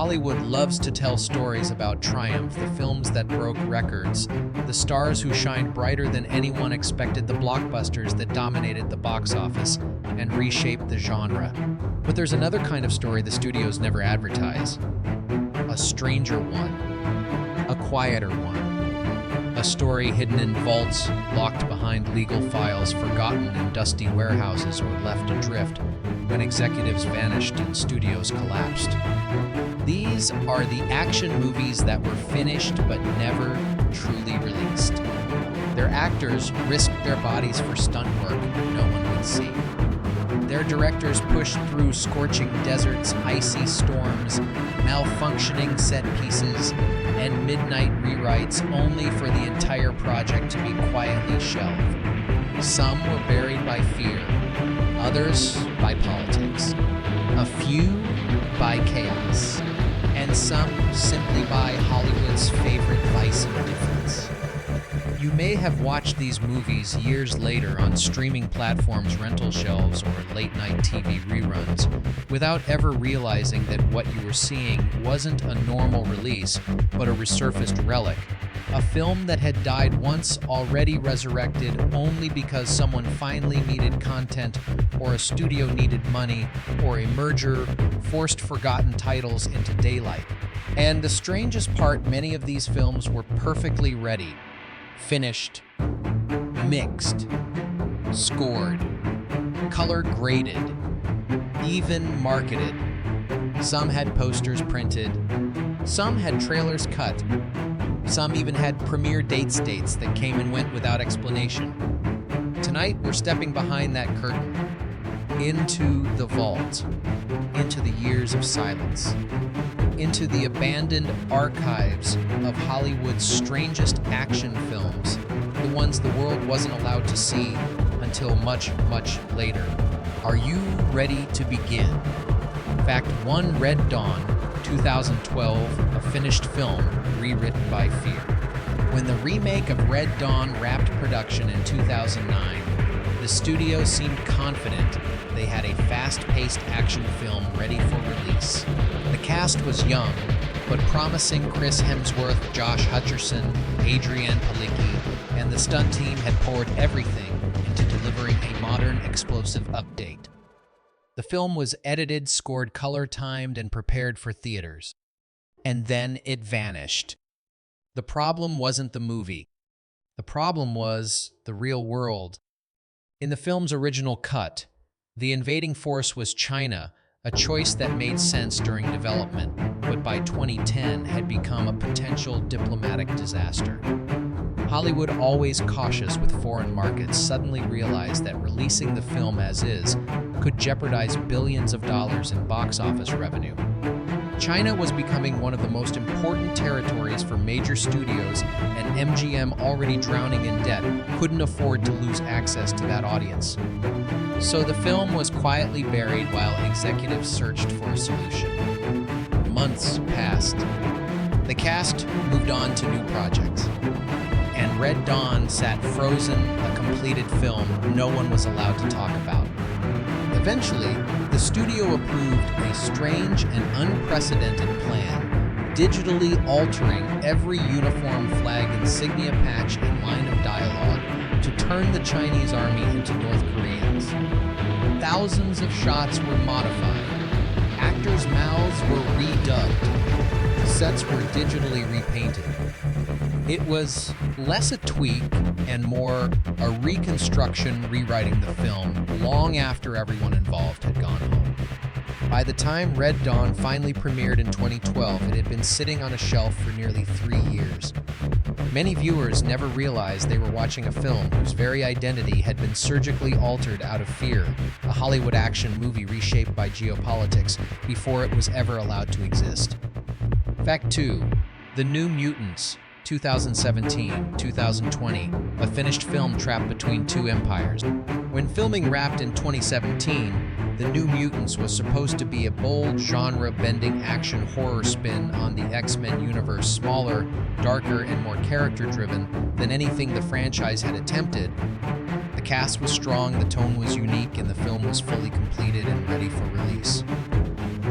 Hollywood loves to tell stories about triumph, the films that broke records, the stars who shined brighter than anyone expected, the blockbusters that dominated the box office and reshaped the genre. But there's another kind of story the studios never advertise. A stranger one. A quieter one. A story hidden in vaults, locked behind legal files, forgotten in dusty warehouses, or left adrift when executives vanished and studios collapsed. These are the action movies that were finished but never truly released. Their actors risked their bodies for stunt work no one would see. Their directors pushed through scorching deserts, icy storms, malfunctioning set pieces, and midnight rewrites only for the entire project to be quietly shelved. Some were buried by fear, others by politics, a few by chaos, and some simply by Hollywood's favorite vice and difference. You may have watched these movies years later on streaming platforms, rental shelves, or late-night TV reruns without ever realizing that what you were seeing wasn't a normal release, but a resurfaced relic. A film that had died once, already resurrected only because someone finally needed content, or a studio needed money, or a merger forced forgotten titles into daylight. And the strangest part, many of these films were perfectly ready. Finished, mixed, scored, color graded, even marketed. Some had posters printed, some had trailers cut, some even had premiere dates that came and went without explanation. Tonight, we're stepping behind that curtain, into the vault, into the years of silence, into the abandoned archives of Hollywood's strangest action films, the ones the world wasn't allowed to see until much, much later. Are you ready to begin? Fact 1, Red Dawn, 2012, a finished film rewritten by fear. When the remake of Red Dawn wrapped production in 2009, the studio seemed confident they had a fast-paced action film ready for release. The cast was young, but promising. Chris Hemsworth, Josh Hutcherson, Adrienne Palicki, and the stunt team had poured everything into delivering a modern, explosive update. The film was edited, scored, color-timed, and prepared for theaters. And then it vanished. The problem wasn't the movie. The problem was the real world. In the film's original cut, the invading force was China, a choice that made sense during development, but by 2010 had become a potential diplomatic disaster. Hollywood, always cautious with foreign markets, suddenly realized that releasing the film as is could jeopardize billions of dollars in box office revenue. China was becoming one of the most important territories for major studios, and MGM, already drowning in debt, couldn't afford to lose access to that audience. So the film was quietly buried while executives searched for a solution. Months passed. The cast moved on to new projects, and Red Dawn sat frozen, a completed film no one was allowed to talk about. Eventually, the studio approved a strange and unprecedented plan, digitally altering every uniform, flag, insignia, patch, and line of dialogue to turn the Chinese army into North Koreans. Thousands of shots were modified. Actors' mouths were redubbed. Sets were digitally repainted. It was less a tweak and more a reconstruction, rewriting the film long after everyone involved had gone home. By the time Red Dawn finally premiered in 2012, it had been sitting on a shelf for nearly 3 years. Many viewers never realized they were watching a film whose very identity had been surgically altered out of fear, a Hollywood action movie reshaped by geopolitics before it was ever allowed to exist. Fact 2. The New Mutants, 2017-2020, a finished film trapped between two empires. When filming wrapped in 2017, The New Mutants was supposed to be a bold, genre-bending action horror spin on the X-Men universe, smaller, darker, and more character-driven than anything the franchise had attempted. The cast was strong, the tone was unique, and the film was fully completed and ready for release.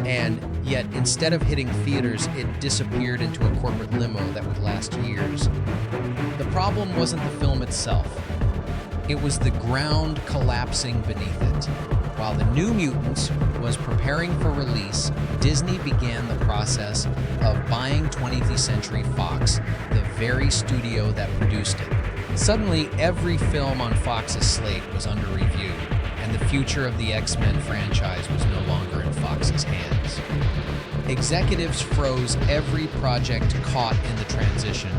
And yet, instead of hitting theaters, it disappeared into a corporate limo that would last years. The problem wasn't the film itself. It was the ground collapsing beneath it. While The New Mutants was preparing for release, Disney began the process of buying 20th Century Fox, the very studio that produced it. Suddenly, every film on Fox's slate was under review, and the future of the X-Men franchise was no longer in Fox's hands. Executives froze every project caught in the transition,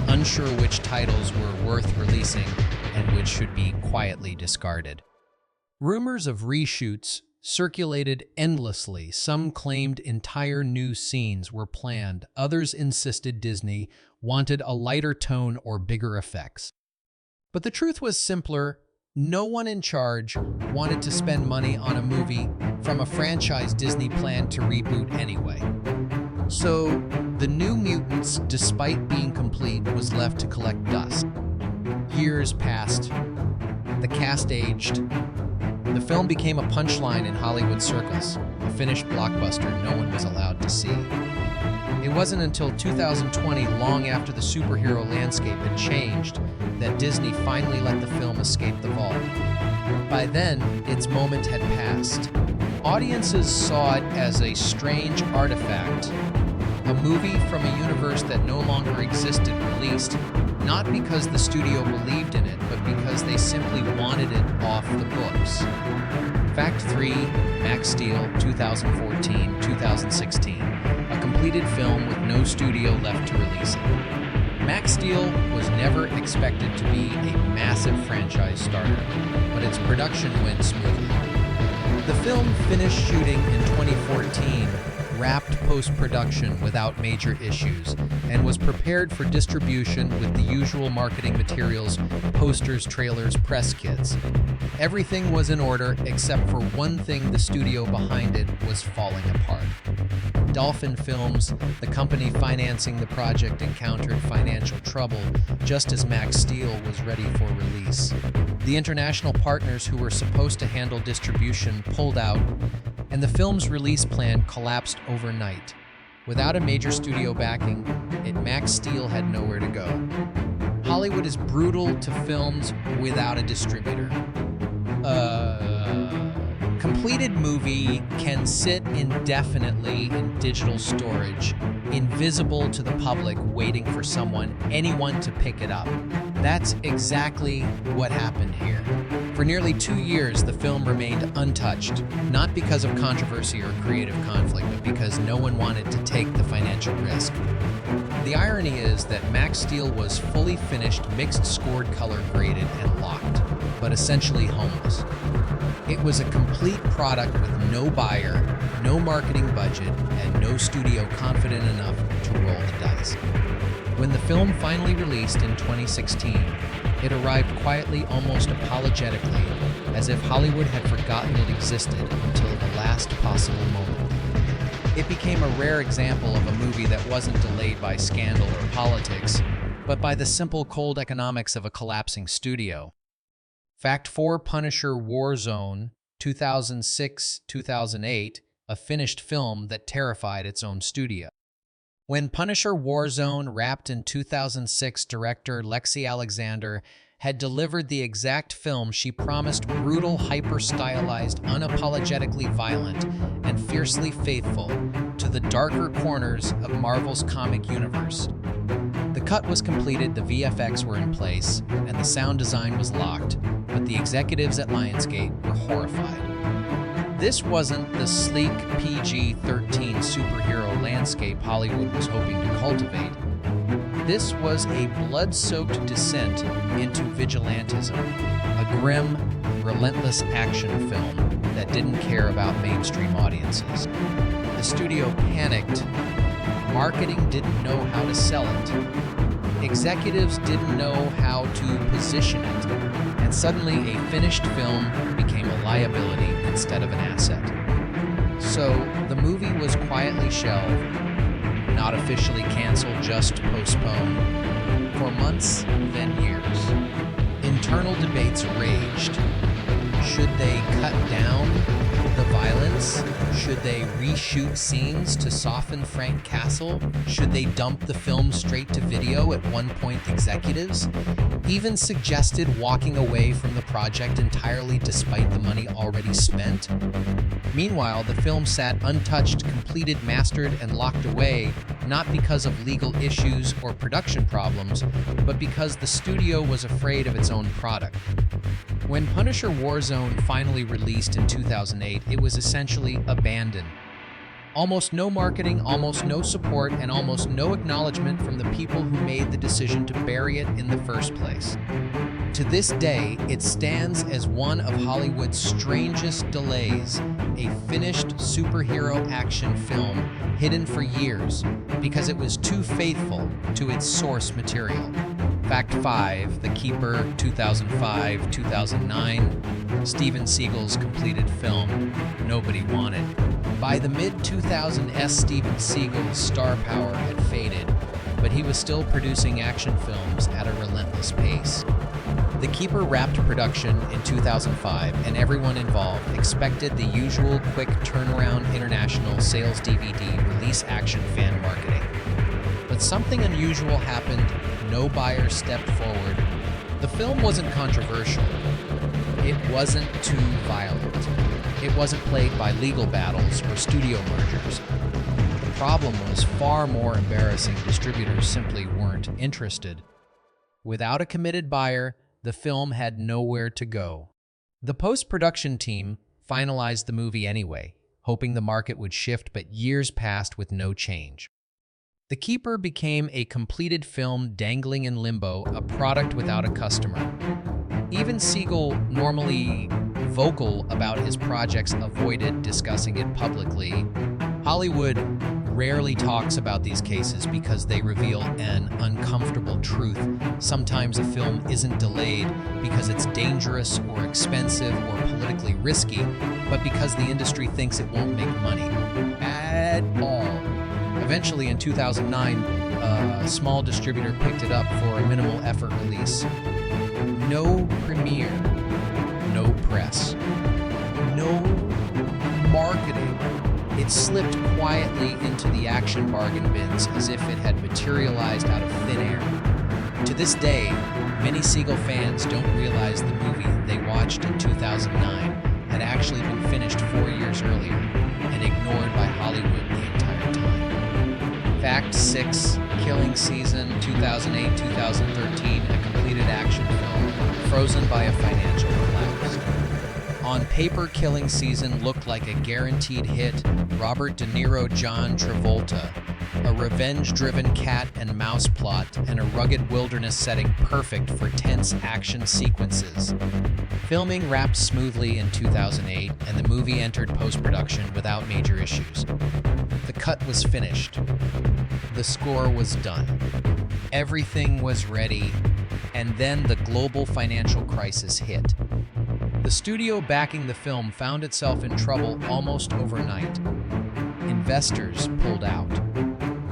unsure which titles were worth releasing and which should be quietly discarded. Rumors of reshoots circulated endlessly. Some claimed entire new scenes were planned. Others insisted Disney wanted a lighter tone or bigger effects. But the truth was simpler. No one in charge wanted to spend money on a movie from a franchise Disney planned to reboot anyway. So, The New Mutants, despite being complete, was left to collect dust. Years passed. The cast aged. The film became a punchline in Hollywood circles, a finished blockbuster no one was allowed to see. It wasn't until 2020, long after the superhero landscape had changed, that Disney finally let the film escape the vault. By then, its moment had passed. Audiences saw it as a strange artifact, a movie from a universe that no longer existed released, not because the studio believed in it, but because they simply wanted it off the books. Fact 3, Max Steel, 2014-2016, a completed film with no studio left to release it. Max Steel was never expected to be a massive franchise starter, but its production went smoothly. The film finished shooting in 2014, wrapped post-production without major issues, and was prepared for distribution with the usual marketing materials, posters, trailers, press kits. Everything was in order except for one thing: the studio behind it was falling apart. Dolphin Films, the company financing the project, encountered financial trouble just as Max Steel was ready for release. The international partners who were supposed to handle distribution pulled out, and the film's release plan collapsed overnight. Without a major studio backing, Max Steel had nowhere to go. Hollywood is brutal to films without a distributor. Completed movie can sit indefinitely in digital storage, invisible to the public, waiting for anyone to pick it up. That's exactly what happened here. For nearly 2 years, the film remained untouched, not because of controversy or creative conflict, but because no one wanted to take the financial risk. The irony is that Max Steel was fully finished, mixed, scored, color graded, and locked, but essentially homeless. It was a complete product with no buyer, no marketing budget, and no studio confident enough to roll the dice. When the film finally released in 2016, it arrived quietly, almost apologetically, as if Hollywood had forgotten it existed until the last possible moment. It became a rare example of a movie that wasn't delayed by scandal or politics, but by the simple, cold economics of a collapsing studio. Fact 4, Punisher Warzone, 2006-2008, a finished film that terrified its own studio. When Punisher Warzone wrapped in 2006, director Lexi Alexander had delivered the exact film she promised: brutal, hyper-stylized, unapologetically violent, and fiercely faithful to the darker corners of Marvel's comic universe. The cut was completed, the VFX were in place, and the sound design was locked, but the executives at Lionsgate were horrified. This wasn't the sleek PG-13 superhero landscape Hollywood was hoping to cultivate. This was a blood-soaked descent into vigilantism, a grim, relentless action film that didn't care about mainstream audiences. The studio panicked. Marketing didn't know how to sell it. Executives didn't know how to position it. And suddenly, a finished film became a liability instead of an asset. So, the movie was quietly shelved, not officially canceled, just postponed, for months, then years. Internal debates raged. Should they cut down the violence? Should they reshoot scenes to soften Frank Castle? Should they dump the film straight to video at one point? Executives even suggested walking away from the project entirely despite the money already spent. Meanwhile, the film sat untouched, completed, mastered, and locked away, not because of legal issues or production problems, but because the studio was afraid of its own product. When Punisher Warzone finally released in 2008, it was essentially abandoned. Almost no marketing, almost no support, and almost no acknowledgement from the people who made the decision to bury it in the first place. To this day, it stands as one of Hollywood's strangest delays, a finished superhero action film hidden for years because it was too faithful to its source material. Fact 5, The Keeper, 2005-2009, Steven Seagal's completed film nobody wanted. By the mid-2000s, Steven Seagal's star power had faded, but he was still producing action films at a relentless pace. The Keeper wrapped production in 2005, and everyone involved expected the usual quick turnaround international sales DVD release action fan marketing. But something unusual happened. No buyer stepped forward. The film wasn't controversial. It wasn't too violent. It wasn't plagued by legal battles or studio mergers. The problem was far more embarrassing. Distributors simply weren't interested. Without a committed buyer, the film had nowhere to go. The post-production team finalized the movie anyway, hoping the market would shift, but years passed with no change. The Keeper became a completed film dangling in limbo, a product without a customer. Even Seagal, normally vocal about his projects, avoided discussing it publicly. Hollywood rarely talks about these cases because they reveal an uncomfortable truth. Sometimes a film isn't delayed because it's dangerous or expensive or politically risky, but because the industry thinks it won't make money at all. Eventually, in 2009, a small distributor picked it up for a minimal effort release. No premiere, no press, no marketing. It slipped quietly into the action bargain bins as if it had materialized out of thin air. To this day, many Seagal fans don't realize the movie they watched in 2009 had actually been finished 4 years earlier and ignored by Hollywood the entire time. Fact 6, Killing Season, 2008-2013, a completed action film, frozen by a financial collapse. On paper, Killing Season looked like a guaranteed hit. Robert De Niro, John Travolta, a revenge-driven cat and mouse plot, and a rugged wilderness setting perfect for tense action sequences. Filming wrapped smoothly in 2008, and the movie entered post-production without major issues. The cut was finished. The score was done. Everything was ready, and then the global financial crisis hit. The studio backing the film found itself in trouble almost overnight. Investors pulled out.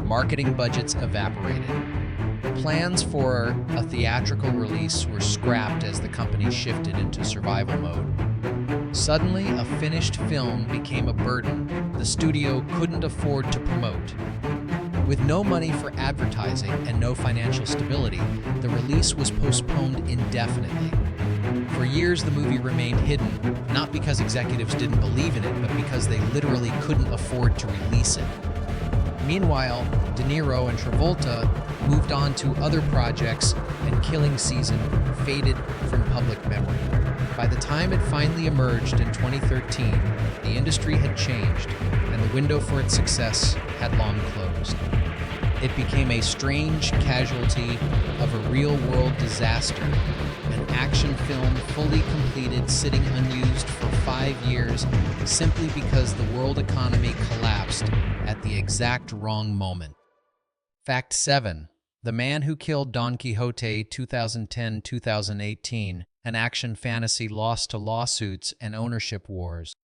Marketing budgets evaporated. Plans for a theatrical release were scrapped as the company shifted into survival mode. Suddenly, a finished film became a burden the studio couldn't afford to promote. With no money for advertising and no financial stability, the release was postponed indefinitely. For years, the movie remained hidden, not because executives didn't believe in it, but because they literally couldn't afford to release it. Meanwhile, De Niro and Travolta moved on to other projects, and Killing Season faded from public memory. By the time it finally emerged in 2013, the industry had changed, and the window for its success had long closed. It became a strange casualty of a real-world disaster, an action film fully completed, sitting unused for 5 years simply because the world economy collapsed at the exact wrong moment. Fact 7. The Man Who Killed Don Quixote, 2010-2018, an action fantasy lost to lawsuits and ownership wars.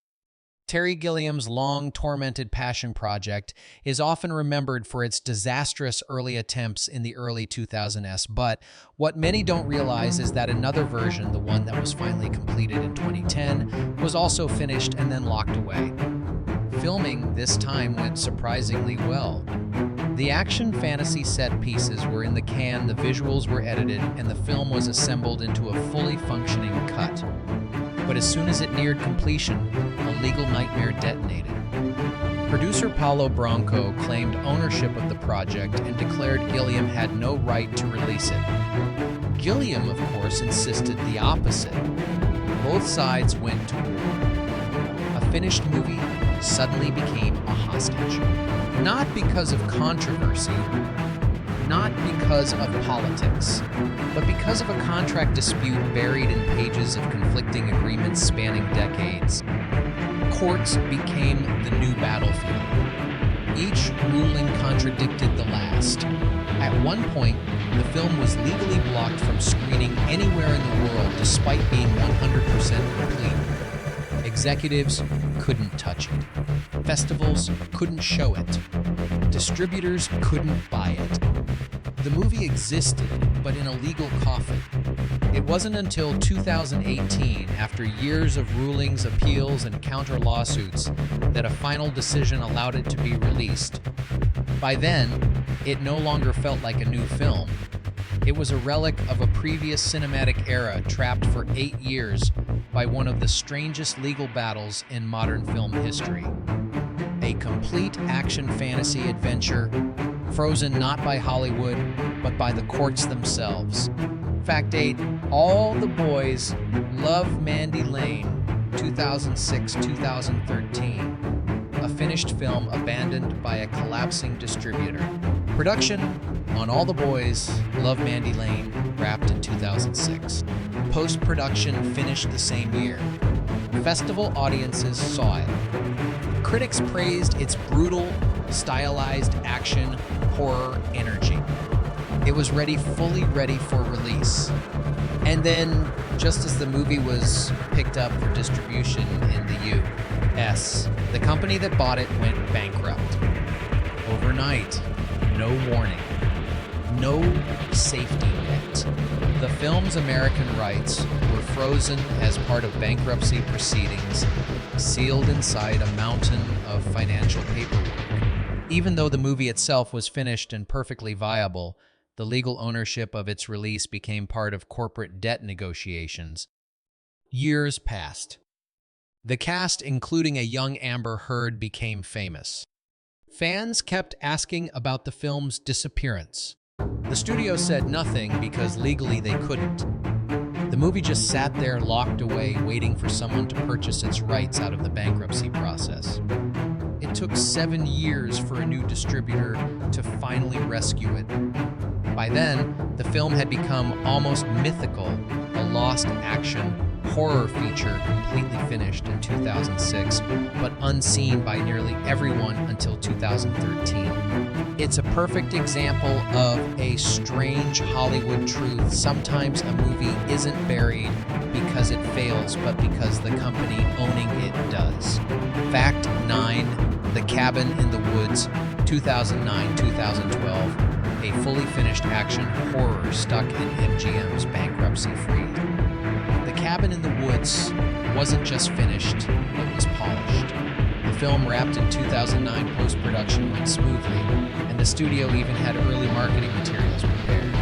Terry Gilliam's long, tormented passion project is often remembered for its disastrous early attempts in the early 2000s, but what many don't realize is that another version, the one that was finally completed in 2010, was also finished and then locked away. Filming this time went surprisingly well. The action fantasy set pieces were in the can, the visuals were edited, and the film was assembled into a fully functioning cut. But as soon as it neared completion, a legal nightmare detonated. Producer Paulo Branco claimed ownership of the project and declared Gilliam had no right to release it. Gilliam, of course, insisted the opposite. Both sides went to war. A finished movie suddenly became a hostage. Not because of controversy, not because of politics, but because of a contract dispute buried in pages of conflicting agreements spanning decades. Courts became the new battlefield. Each ruling contradicted the last. At one point, the film was legally blocked from screening anywhere in the world despite being 100% complete. Executives couldn't touch it. Festivals couldn't show it. Distributors couldn't buy it. The movie existed, but in a legal coffin. It wasn't until 2018, after years of rulings, appeals, and counter lawsuits, that a final decision allowed it to be released. By then, it no longer felt like a new film. It was a relic of a previous cinematic era trapped for 8 years by one of the strangest legal battles in modern film history. A complete action fantasy adventure, frozen not by Hollywood, but by the courts themselves. Fact 8, All the Boys Love Mandy Lane, 2006-2013. A finished film abandoned by a collapsing distributor. Production on All the Boys Love Mandy Lane wrapped in 2006. Post-production finished the same year. Festival audiences saw it. Critics praised its brutal, stylized action, horror energy. It was fully ready for release. And then, just as the movie was picked up for distribution in the U.S., the company that bought it went bankrupt. Overnight, no warning, no safety net. The film's American rights were frozen as part of bankruptcy proceedings, sealed inside a mountain of financial paperwork. Even though the movie itself was finished and perfectly viable, the legal ownership of its release became part of corporate debt negotiations. Years passed. The cast, including a young Amber Heard, became famous. Fans kept asking about the film's disappearance. The studio said nothing because legally they couldn't. The movie just sat there locked away, waiting for someone to purchase its rights out of the bankruptcy process. It took 7 years for a new distributor to finally rescue it. By then, the film had become almost mythical, a lost action horror feature completely finished in 2006, but unseen by nearly everyone until 2013. It's a perfect example of a strange Hollywood truth. Sometimes a movie isn't buried because it fails, but because the company owning it does. Fact 9, The Cabin in the Woods, 2009-2012, a fully finished action horror stuck in MGM's bankruptcy freeze. The Cabin in the Woods wasn't just finished, it was polished. The film wrapped in 2009, post-production went smoothly, and the studio even had early marketing materials prepared.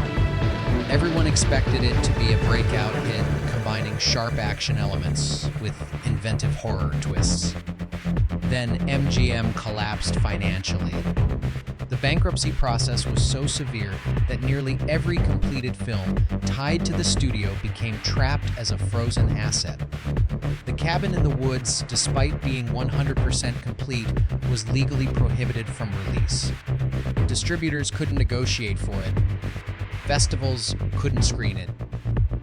Everyone expected it to be a breakout hit, combining sharp action elements with inventive horror twists. Then MGM collapsed financially. The bankruptcy process was so severe that nearly every completed film tied to the studio became trapped as a frozen asset. The Cabin in the Woods, despite being 100% complete, was legally prohibited from release. Distributors couldn't negotiate for it. Festivals couldn't screen it.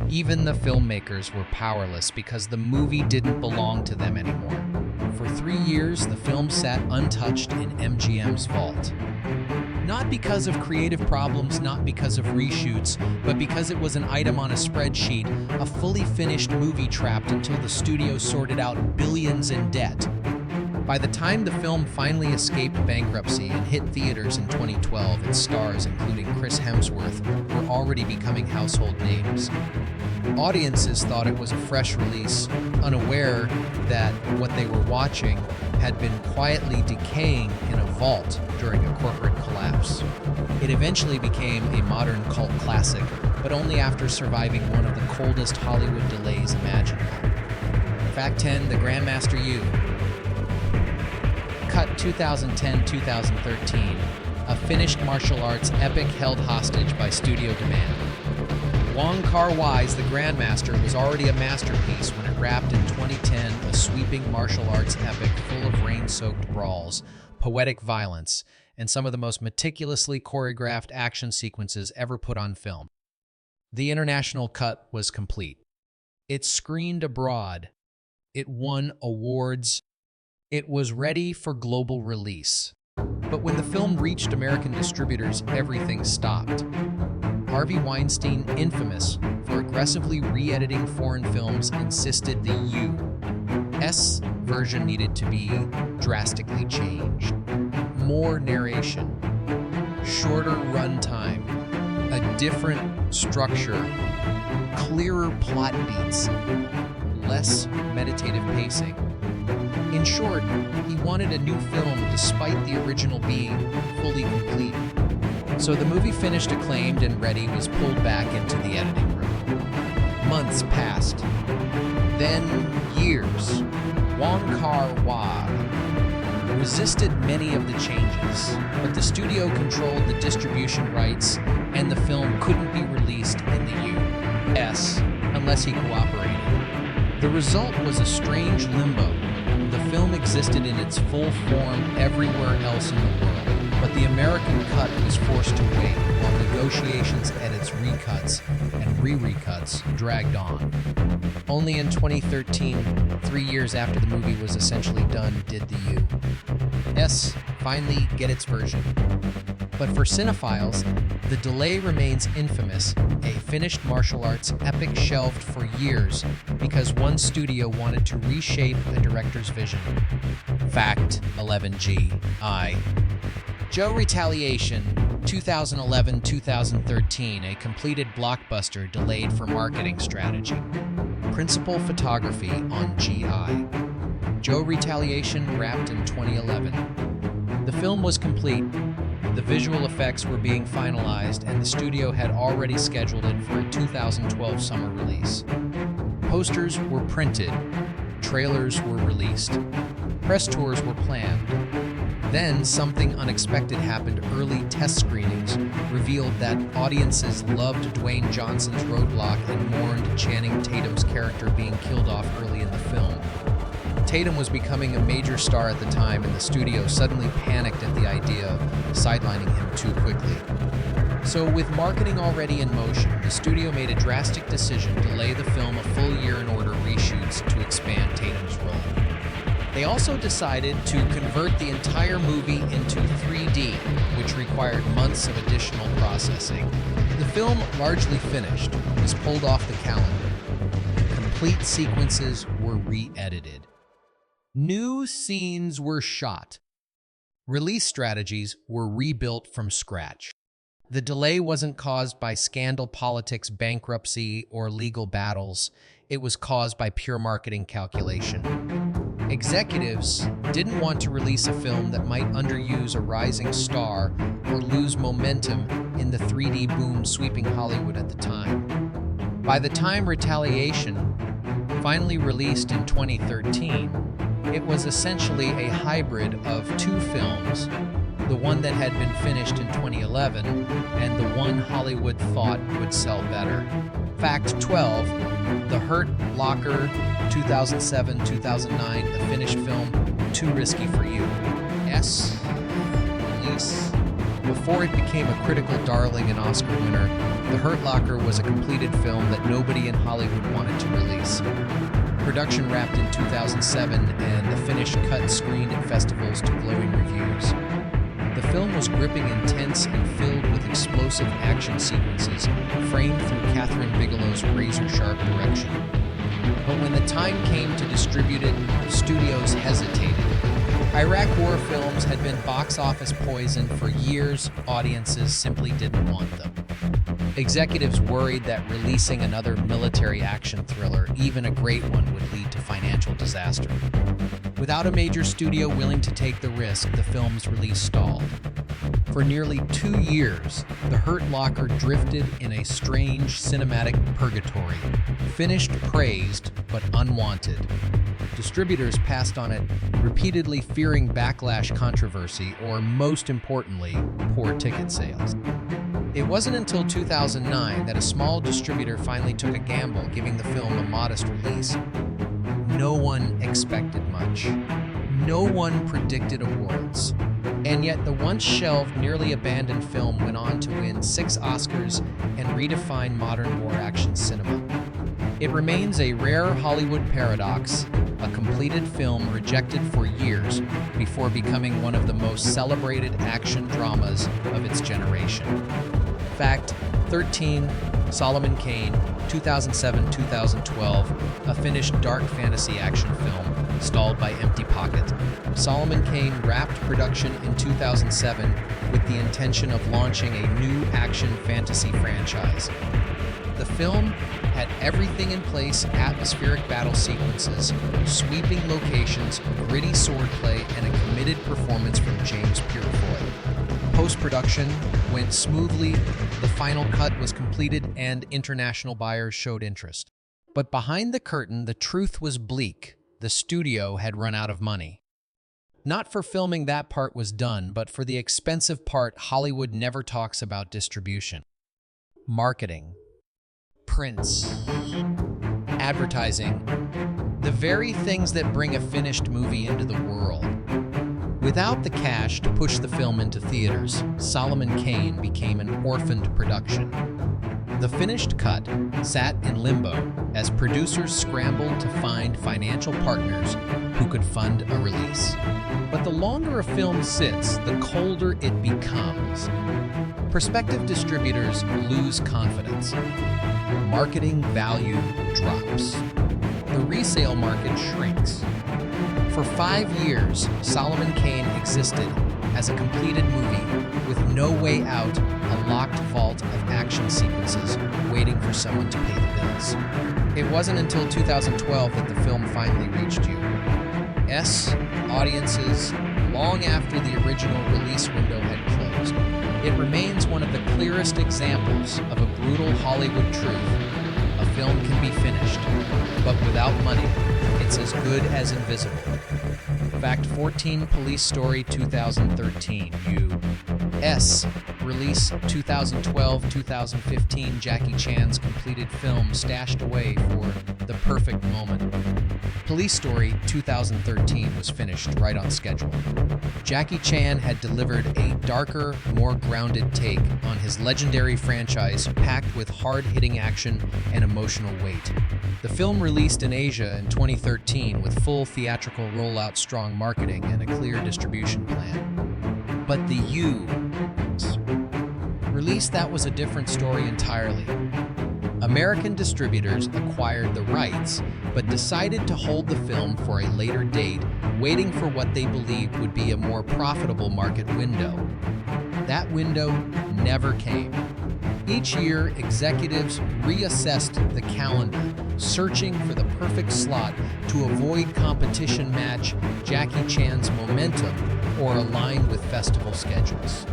Even the filmmakers were powerless because the movie didn't belong to them anymore. For 3 years, the film sat untouched in MGM's vault. Not because of creative problems, not because of reshoots, but because it was an item on a spreadsheet, a fully finished movie trapped until the studio sorted out billions in debt. By the time the film finally escaped bankruptcy and hit theaters in 2012, its stars, including Chris Hemsworth, were already becoming household names. Audiences thought it was a fresh release, unaware that what they were watching had been quietly decaying in a vault during a corporate collapse. It eventually became a modern cult classic, but only after surviving one of the coldest Hollywood delays imaginable. Fact 10, The Grandmaster U. Cut 2010-2013, a finished martial arts epic held hostage by studio demand. Wong Kar-wai's The Grandmaster was already a masterpiece when it wrapped in 2010, a sweeping martial arts epic full of rain-soaked brawls, poetic violence, and some of the most meticulously choreographed action sequences ever put on film. The international cut was complete. It screened abroad. It won awards. It was ready for global release. But when the film reached American distributors, everything stopped. Harvey Weinstein, infamous for aggressively re-editing foreign films, insisted the U.S. version needed to be drastically changed. More narration, shorter runtime, a different structure, clearer plot beats, less meditative pacing. In short, he wanted a new film despite the original being fully complete. So the movie finished acclaimed and ready was pulled back into the editing room. Months passed. Then years. Wong Kar-wai resisted many of the changes, but the studio controlled the distribution rights and the film couldn't be released in the U.S. unless he cooperated. The result was a strange limbo. The film existed in its full form everywhere else in the world, but the American cut was forced to wait while negotiations, edits, recuts, and re-recuts dragged on. Only in 2013, 3 years after the movie was essentially done, did the U.S. finally get its version. But for cinephiles, the delay remains infamous, a finished martial arts epic shelved for years because one studio wanted to reshape the director's vision. Fact 11G. Joe Retaliation, 2011-2013, a completed blockbuster delayed for marketing strategy. Principal photography on GI. Joe Retaliation wrapped in 2011. The film was complete. The visual effects were being finalized, and the studio had already scheduled it for a 2012 summer release. Posters were printed. Trailers were released. Press tours were planned. Then something unexpected happened. Early test screenings revealed that audiences loved Dwayne Johnson's roadblock and mourned Channing Tatum's character being killed off early in the film. Tatum was becoming a major star at the time, and the studio suddenly panicked at the idea of sidelining him too quickly. So with marketing already in motion, the studio made a drastic decision to delay the film a full year in order reshoots to expand Tatum's role. They also decided to convert the entire movie into 3D, which required months of additional processing. The film, largely finished, was pulled off the calendar. Complete sequences were re-edited. New scenes were shot. Release strategies were rebuilt from scratch. The delay wasn't caused by scandal, politics, bankruptcy, or legal battles. It was caused by pure marketing calculation. Executives didn't want to release a film that might underuse a rising star or lose momentum in the 3D boom sweeping Hollywood at the time. By the time Retaliation finally released in 2013, it was essentially a hybrid of two films, the one that had been finished in 2011 and the one Hollywood thought would sell better. Fact 12, The Hurt Locker, 2007-2009, a finished film, too risky for you. S. Release. Before it became a critical darling and Oscar winner, The Hurt Locker was a completed film that nobody in Hollywood wanted to release. Production wrapped in 2007, and the finished cut screened at festivals to glowing reviews. The film was gripping, intense, and filled with explosive action sequences framed through Catherine Bigelow's razor-sharp direction. But when the time came to distribute it, studios hesitated. Iraq war films had been box office poison for years. Audiences simply didn't want them. Executives worried that releasing another military action thriller, even a great one, would lead to financial disaster. Without a major studio willing to take the risk, the film's release stalled. For nearly 2 years, The Hurt Locker drifted in a strange cinematic purgatory, finished praised but unwanted. Distributors passed on it, repeatedly fearing backlash controversy or, most importantly, poor ticket sales. It wasn't until 2009 that a small distributor finally took a gamble, giving the film a modest release. No one expected much. No one predicted awards. And yet the once shelved, nearly abandoned film went on to win 6 Oscars and redefine modern war action cinema. It remains a rare Hollywood paradox, a completed film rejected for years before becoming one of the most celebrated action dramas of its generation. Fact 13, Solomon Kane, 2007-2012, a finished dark fantasy action film, stalled by empty pocket. Solomon Kane wrapped production in 2007 with the intention of launching a new action fantasy franchise. The film had everything in place: atmospheric battle sequences, sweeping locations, gritty swordplay, and a committed performance from James Purefoy. Post-production went smoothly, the final cut was completed, and international buyers showed interest. But behind the curtain, the truth was bleak. The studio had run out of money. Not for filming that part was done, but for the expensive part Hollywood never talks about: distribution. Marketing. Prints. Advertising. The very things that bring a finished movie into the world. Without the cash to push the film into theaters, Solomon Kane became an orphaned production. The finished cut sat in limbo as producers scrambled to find financial partners who could fund a release. But the longer a film sits, the colder it becomes. Prospective distributors lose confidence. Marketing value drops. The resale market shrinks. For 5 years, Solomon Kane existed as a completed movie with no way out, a locked vault of action sequences waiting for someone to pay the bills. It wasn't until 2012 that the film finally reached U.S. audiences long after the original release window had closed. It remains one of the clearest examples of a brutal Hollywood truth. A film can be finished, but without money, it's as good as invisible. Fact 14, Police Story 2013, U.S. Release 2012-2015, Jackie Chan's completed film stashed away for the perfect moment. Police Story 2013 was finished right on schedule. Jackie Chan had delivered a darker, more grounded take on his legendary franchise, packed with hard-hitting action and emotional weight. The film released in Asia in 2013 with full theatrical rollout, strong marketing, and a clear distribution plan. But the U.S. release, that was a different story entirely. American distributors acquired the rights, but decided to hold the film for a later date, waiting for what they believed would be a more profitable market window. That window never came. Each year, executives reassessed the calendar, searching for the perfect slot to avoid competition match Jackie Chan's momentum or align with festival schedules.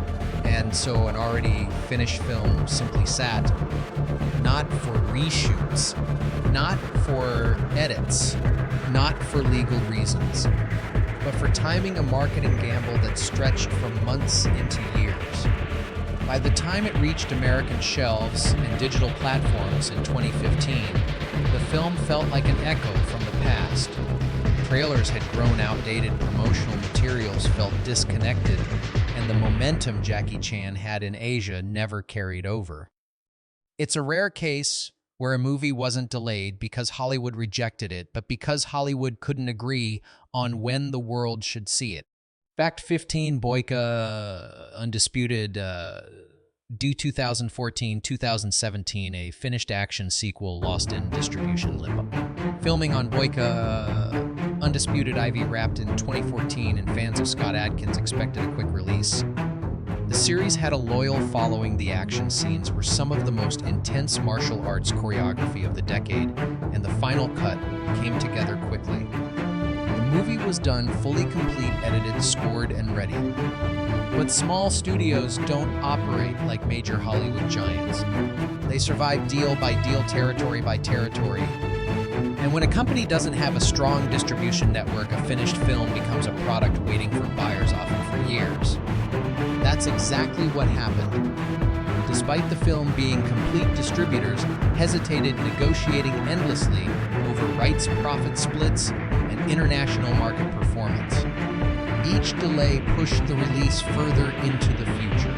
And so an already finished film simply sat, not for reshoots, not for edits, not for legal reasons, but for timing a marketing gamble that stretched from months into years. By the time it reached American shelves and digital platforms in 2015, the film felt like an echo from the past. Trailers had grown outdated, promotional materials felt disconnected, and the momentum Jackie Chan had in Asia never carried over. It's a rare case where a movie wasn't delayed because Hollywood rejected it, but because Hollywood couldn't agree on when the world should see it. Fact 15, Boyka Undisputed, due 2014-2017, a finished action sequel lost in distribution limbo. Filming on Boyka Undisputed IV wrapped in 2014, and fans of Scott Adkins expected a quick release. The series had a loyal following. The action scenes were some of the most intense martial arts choreography of the decade, and the final cut came together quickly. The movie was done fully complete, edited, scored, and ready. But small studios don't operate like major Hollywood giants. They survive deal by deal, territory by territory. And when a company doesn't have a strong distribution network, a finished film becomes a product waiting for buyers, often for years. That's exactly what happened. Despite the film being complete, distributors hesitated, negotiating endlessly over rights, profit splits, and international market performance. Each delay pushed the release further into the future.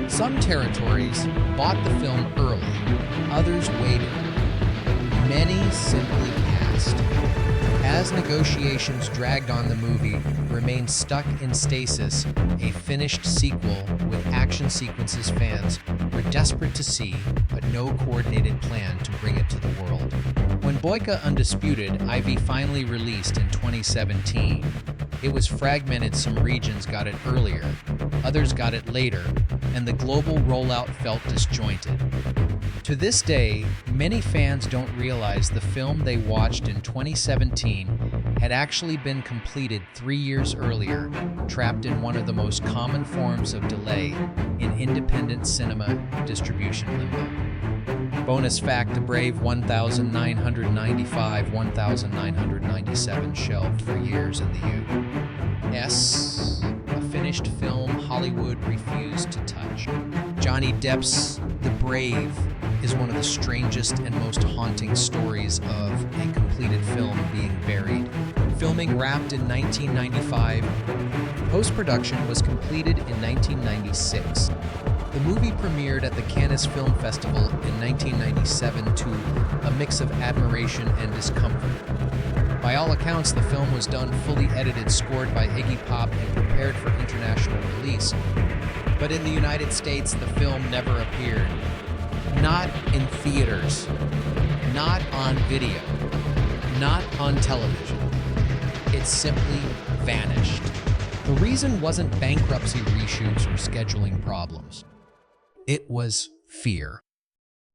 Some territories bought the film early, others waited. Many simply passed. As negotiations dragged on, the movie remained stuck in stasis, a finished sequel with action sequences fans were desperate to see, but no coordinated plan to bring it to the world. When Boyka Undisputed IV finally released in 2017, it was fragmented. Some regions got it earlier, others got it later, and the global rollout felt disjointed. To this day, many fans don't realize the film they watched in 2017 had actually been completed 3 years earlier, trapped in one of the most common forms of delay in independent cinema distribution limbo. Bonus fact, a brave 1,995, 1,997 shelved for years in the U.S. A finished film Hollywood refused to touch. Johnny Depp's The Brave is one of the strangest and most haunting stories of a completed film being buried. Filming wrapped in 1995, post-production was completed in 1996. The movie premiered at the Cannes Film Festival in 1997 to a mix of admiration and discomfort. By all accounts, the film was done fully edited, scored by Iggy Pop, and prepared for international release. But in the United States, the film never appeared. Not in theaters, not on video, not on television. It simply vanished. The reason wasn't bankruptcy, reshoots, or scheduling problems. It was fear.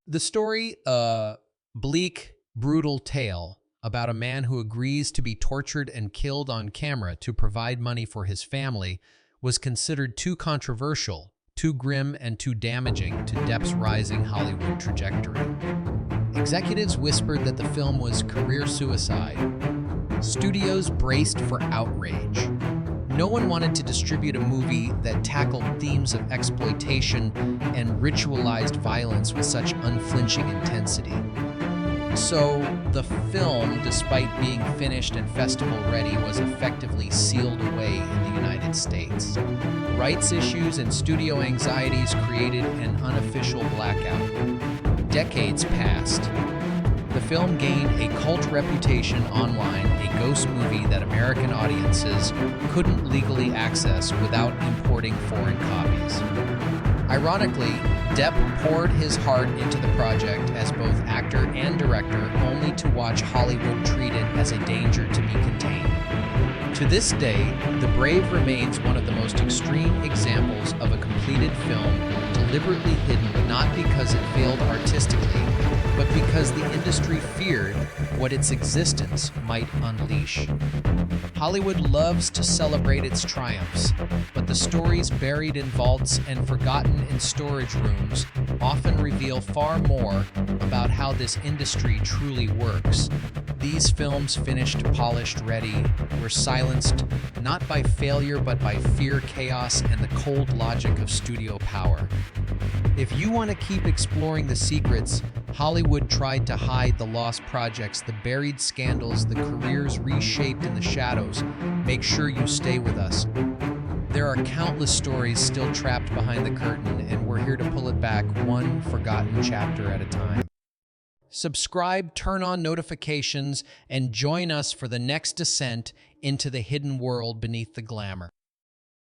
The story, a bleak, brutal tale about a man who agrees to be tortured and killed on camera to provide money for his family, was considered too controversial, too grim, and too damaging to Depp's rising Hollywood trajectory. Executives whispered that the film was career suicide. Studios braced for outrage. No one wanted to distribute a movie that tackled themes of exploitation and ritualized violence with such unflinching intensity. So, the film, despite being finished and festival-ready, was effectively sealed away in the United States. Rights issues and studio anxieties created an unofficial blackout. Decades passed. The film gained a cult reputation online, a ghost movie that American audiences couldn't legally access without importing foreign copies. Ironically, Depp poured his heart into the project as both actor and director, only to watch Hollywood treat it as a danger to be contained. To this day, The Brave remains one of the most extreme examples of a completed film deliberately hidden, not because it failed artistically, but because the industry feared what its existence might unleash. Hollywood loves to celebrate its triumphs, but the stories buried in vaults and forgotten in storage rooms often reveal far more about how this industry truly works. These films, finished, polished, ready, were silenced not by failure but by fear, chaos, and the cold logic of studio power. If you want to keep exploring the secrets Hollywood tried to hide, the lost projects, the buried scandals, the careers reshaped in the shadows, make sure you stay with us. There are countless stories still trapped behind the curtain, and we're here to pull it back one forgotten chapter at a time. Subscribe, turn on notifications, and join us for the next descent into the hidden world beneath the glamour.